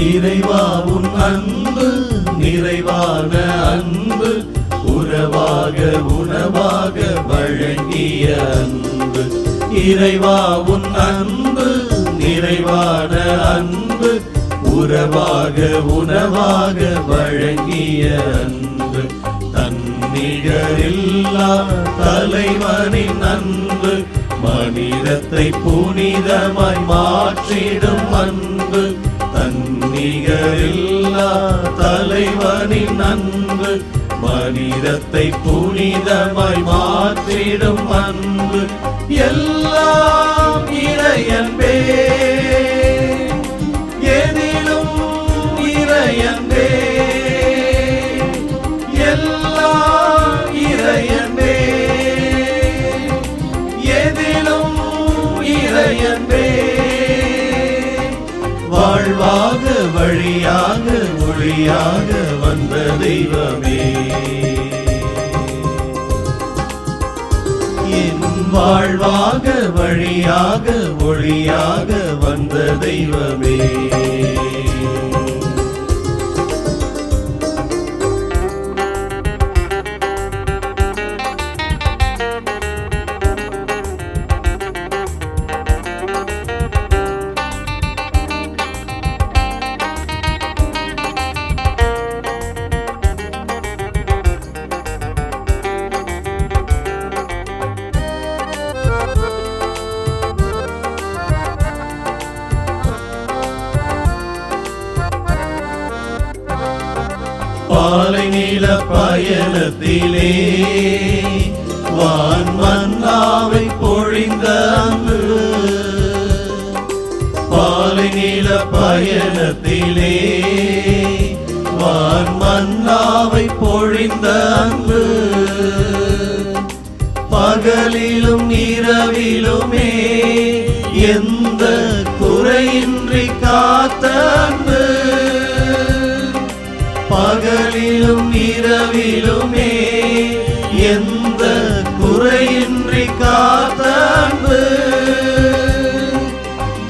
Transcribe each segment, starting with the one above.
இறைவா உன் அன்பு நிறைவான அன்பு, உறவாக உணவாக வழங்கிய அன்பு. இறைவா உன் அன்பு நிறைவான அன்பு, உறவாக உணவாக வழங்கிய அன்பு. தன்னிகரில்லா தலைவனின் அன்பு, மனிதத்தை புனிதமாய் மாற்றிடும் அன்பு. தன்னிகரில்லா தலைவனின் அன்பு, மனிதத்தை புனிதமாய் மாற்றிடும் அன்பு. எல்லாம் இறையன்பே, எதிலும் இறையன்பே, எல்லாம் இறையன்பே, எதிலும் இறையன்பே. வாழ்வாக வழியாக ஒளியாக வந்த தெய்வமே, என் வாழ்வாக வழியாக ஒளியாக வந்த தெய்வமே. பாலை நீல பயணத்திலே வான் மன்னாவை பொழிந்த அன்பு. பாலை நீல பயணத்திலே வான் மன்னாவை பொழிந்த அன்பு. பகலிலும் இரவிலுமே எந்த குறையின்றி காத்த அன்பு. பகலிலும் இரவிலுமே எந்த குறையின்றி காத்த அன்பு.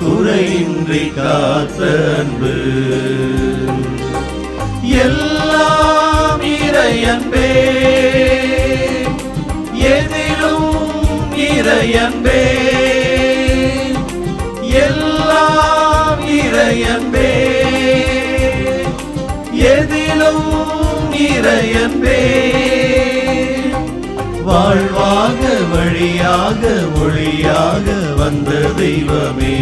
குறையின்றி காத்த அன்பு. எல்லாம் இறையன்பே, எதிலும் இறையன்பே, எல்லாம் இறையன்பே, எதிலும் இறையன்பே. வாழ்வாக வழியாக ஒளியாக வந்த தெய்வமே,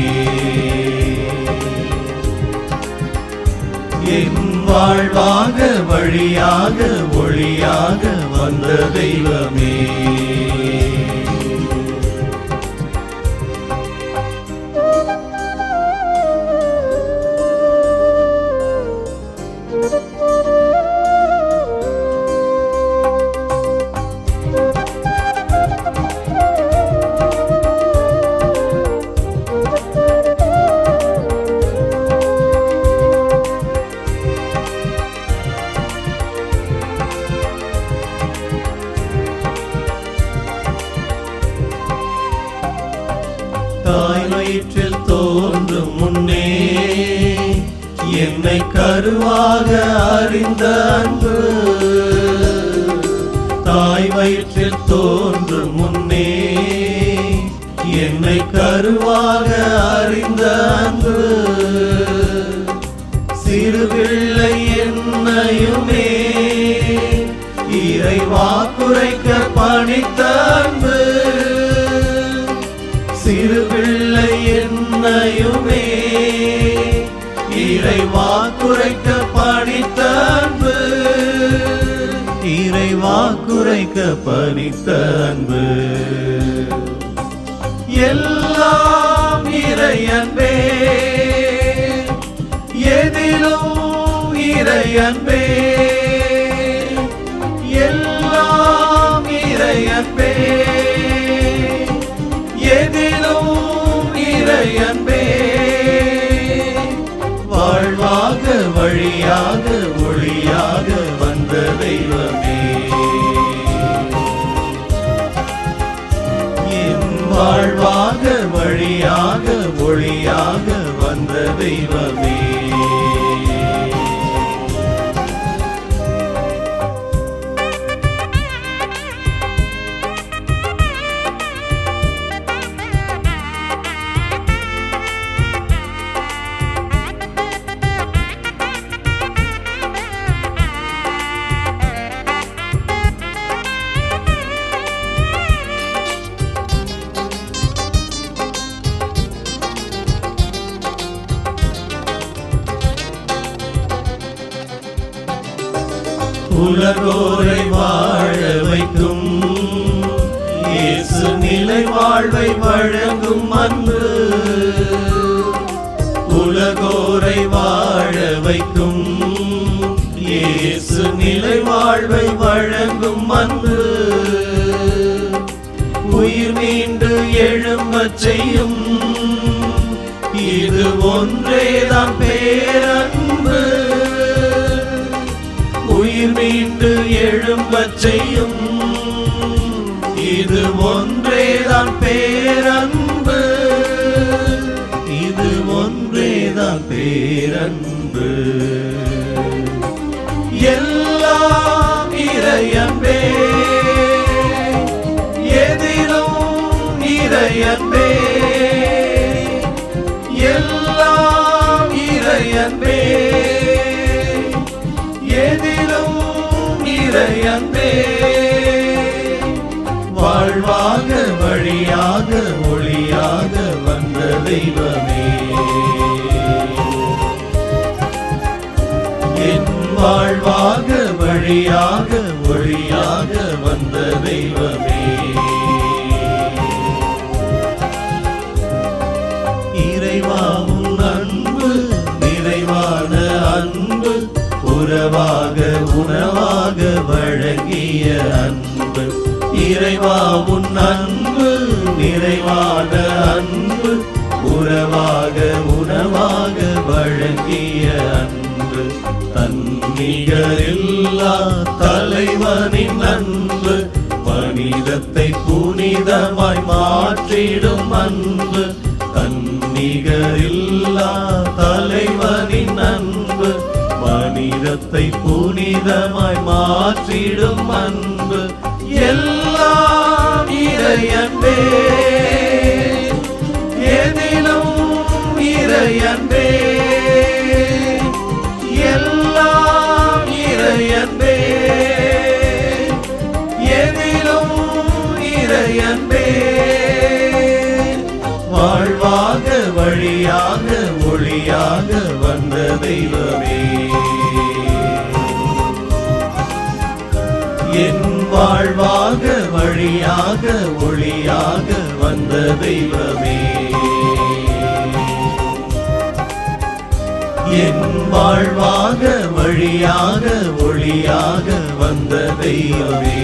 என் வாழ்வாக வழியாக ஒளியாக வந்த தெய்வமே. தாய் வயிற்றில் தோன்றும் முன்னே என்னை கருவாக அறிந்த அன்பு. தாய் வயிற்றில் தோன்றும் முன்னே என்னை கருவாக அறிந்த அன்பு. சிறு பிள்ளை என்னையுமே இறைவா குறைக்க பணித்த அன்பு. சிறு பிள்ளை என்னையுமே இறைவா குறைக்க பணித்த அன்பு. இறைவா குறைக்க பணித்த அன்பு. எல்லாம் இறையன்பே, எதிலும் இறையன்பே, எல்லாம் இறையன்பே, எதிலும் இறையன்பே. வாழ்வாக வழியாக ஒளியாக வந்த தெய்வமே, என் வாழ்வாக வழியாக ஒளியாக வந்த தெய்வமே. உலகோரை வாழ வைக்கும் இயேசு நிலை வாழ்வை வழங்கும் அன்பு. உலகோரை வாழ வைக்கும் இயேசு நிலை வாழ்வை வழங்கும் அன்பு. உயிர் மீண்டு எழும்பச் செய்யும் இது ஒன்றேதான் பேரன்பு. உயிர் மீண்டு எழும்பச் செய்யும் இது ஒன்றேதான் பேரன்பு. இது ஒன்றேதான் பேரன்பு. எல்லாம் இறையன்பே, எதிலும் இறையன்பே. எல்லாம் இறையன்பே, எதிலும் இறையன்பே. வாழ்வாக வழியாக ஒளியாக வந்த தெய்வமே, என் வாழ்வாக வழியாக ஒளியாக வந்த தெய்வமே. இறைவாவும் அன்பு நிறைவான அன்பு, உறவாக உணவாக வழங்கிய அன்பு. இறைவாவும் அன்பு நிறைவான அன்பு, உறவாக உணவாக வழங்கிய அன்பு. தன்னிகரில்லா தலைவனின் அன்பு, மனிதத்தை புனிதமாய் மாற்றிடும் அன்பு. தன்னிகரில்லா தலைவனின் அன்பு, மனிதத்தை புனிதமாய் மாற்றிடும் அன்பு. எல்லாம் இறையன்பே, எதிலும் இறையன்பே. எல்லாம் இறையன்பே, எதிலும் இறையன்பே. வாழ்வாக வழியாக ஒளியாக வந்த தெய்வமே, என் வாழ்வாக வழியாக ஒளியாக வந்த தெய்வமே. என் வாழ்வாக வழியாக ஒளியாக வந்த தெய்வமே.